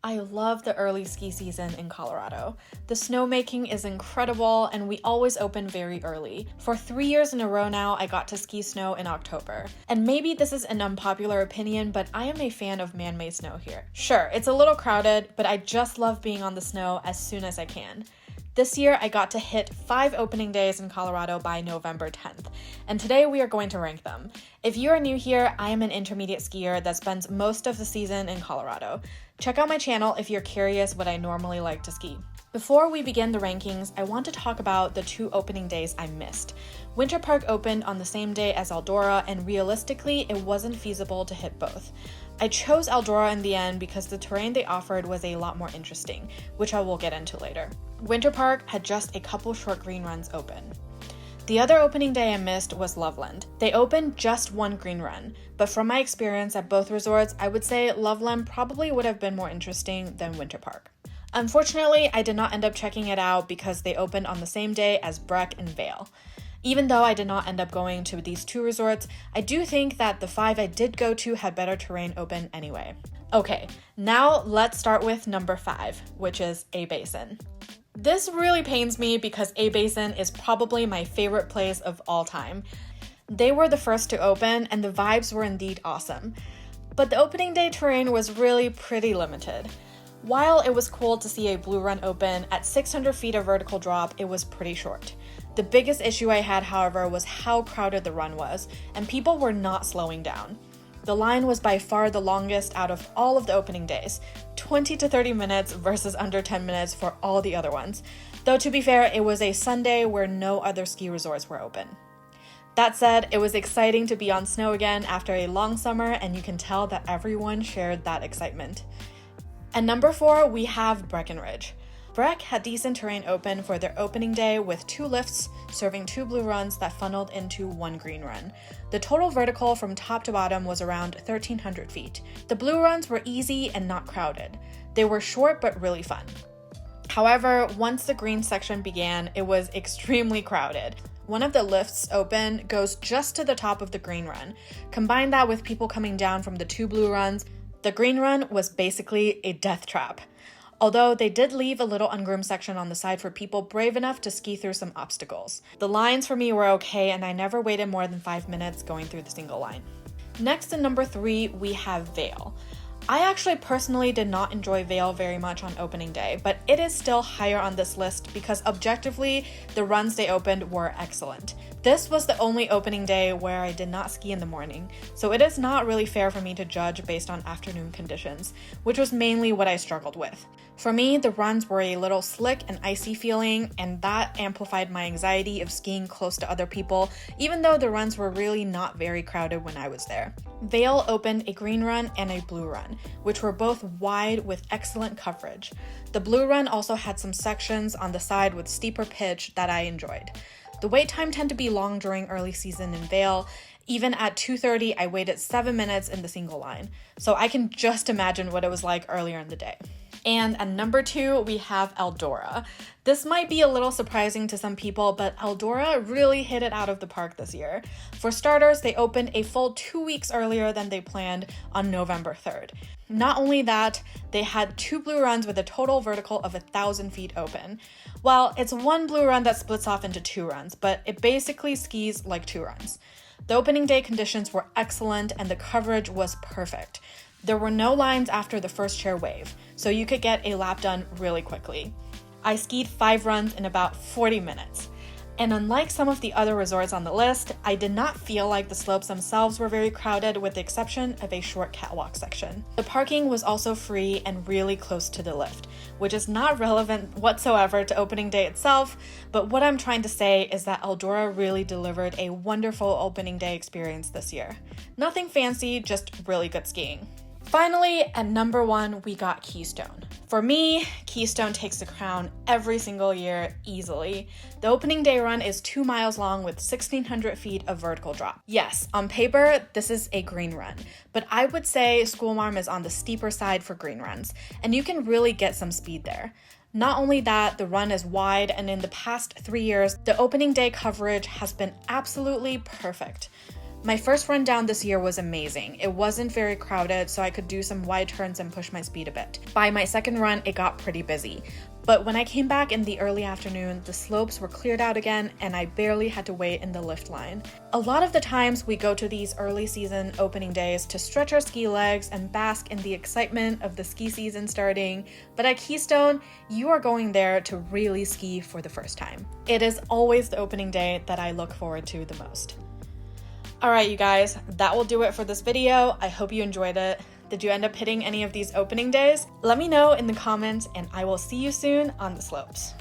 I love the early ski season in Colorado. The snowmaking is incredible and we always open very early. For 3 years in a row now, I got to ski snow in October. And maybe this is an unpopular opinion, but I am a fan of man-made snow here. Sure, it's a little crowded, but I just love being on the snow as soon as I can. This year, I got to hit 5 opening days in Colorado by November 10th, and today we are going to rank them. If you are new here, I am an intermediate skier that spends most of the season in Colorado. Check out my channel if you're curious what I normally like to ski. Before we begin the rankings, I want to talk about the 2 opening days I missed. Winter Park opened on the same day as Eldora, and realistically, it wasn't feasible to hit both. I chose Eldora in the end because the terrain they offered was a lot more interesting, which I will get into later. Winter Park had just a couple short green runs open. The other opening day I missed was Loveland. They opened just 1 green run, but from my experience at both resorts, I would say Loveland probably would have been more interesting than Winter Park. Unfortunately, I did not end up checking it out because they opened on the same day as Breck and Vail. Even though I did not end up going to these 2 resorts, I do think that the 5 I did go to had better terrain open anyway. Okay, now let's start with number 5, which is A-Basin. This really pains me because A-Basin is probably my favorite place of all time. They were the first to open and the vibes were indeed awesome. But the opening day terrain was really pretty limited. While it was cool to see a blue run open, at 600 feet of vertical drop, it was pretty short. The biggest issue I had, however, was how crowded the run was, and people were not slowing down. The line was by far the longest out of all of the opening days, 20 to 30 minutes versus under 10 minutes for all the other ones. Though to be fair, it was a Sunday where no other ski resorts were open. That said, it was exciting to be on snow again after a long summer, and you can tell that everyone shared that excitement. At number 4, we have Breckenridge. Breck had decent terrain open for their opening day with 2 lifts serving 2 blue runs that funneled into 1 green run. The total vertical from top to bottom was around 1,300 feet. The blue runs were easy and not crowded. They were short but really fun. However, once the green section began, it was extremely crowded. One of the lifts open goes just to the top of the green run. Combine that with people coming down from the 2 blue runs, the green run was basically a death trap. Although they did leave a little ungroomed section on the side for people brave enough to ski through some obstacles. The lines for me were okay, and I never waited more than 5 minutes going through the single line. Next in number 3, we have Vail. I actually personally did not enjoy Vail very much on opening day, but it is still higher on this list because objectively, the runs they opened were excellent. This was the only opening day where I did not ski in the morning, so it is not really fair for me to judge based on afternoon conditions, which was mainly what I struggled with. For me, the runs were a little slick and icy feeling, and that amplified my anxiety of skiing close to other people, even though the runs were really not very crowded when I was there. Vail opened a green run and a blue run, which were both wide with excellent coverage. The blue run also had some sections on the side with steeper pitch that I enjoyed. The wait time tended to be long during early season in Vail. Even at 2:30, I waited 7 minutes in the single line, so I can just imagine what it was like earlier in the day. And at number 2, we have Eldora. This might be a little surprising to some people, but Eldora really hit it out of the park this year. For starters, they opened a full 2 weeks earlier than they planned on November 3rd. Not only that, they had 2 blue runs with a total vertical of 1,000 feet open. Well, it's 1 blue run that splits off into 2 runs, but it basically skis like 2 runs. The opening day conditions were excellent and the coverage was perfect. There were no lines after the first chair wave, so you could get a lap done really quickly. I skied 5 runs in about 40 minutes. And unlike some of the other resorts on the list, I did not feel like the slopes themselves were very crowded with the exception of a short catwalk section. The parking was also free and really close to the lift, which is not relevant whatsoever to opening day itself, but what I'm trying to say is that Eldora really delivered a wonderful opening day experience this year. Nothing fancy, just really good skiing. Finally, at number 1, we got Keystone. For me, Keystone takes the crown every single year easily. The opening day run is 2 miles long with 1,600 feet of vertical drop. Yes, on paper, this is a green run, but I would say Schoolmarm is on the steeper side for green runs, and you can really get some speed there. Not only that, the run is wide, and in the past 3 years, the opening day coverage has been absolutely perfect. My first run down this year was amazing. It wasn't very crowded, so I could do some wide turns and push my speed a bit. By my second run, it got pretty busy. But when I came back in the early afternoon, the slopes were cleared out again and I barely had to wait in the lift line. A lot of the times we go to these early season opening days to stretch our ski legs and bask in the excitement of the ski season starting, but at Keystone, you are going there to really ski for the first time. It is always the opening day that I look forward to the most. Alright you guys, that will do it for this video. I hope you enjoyed it. Did you end up hitting any of these opening days? Let me know in the comments and I will see you soon on the slopes.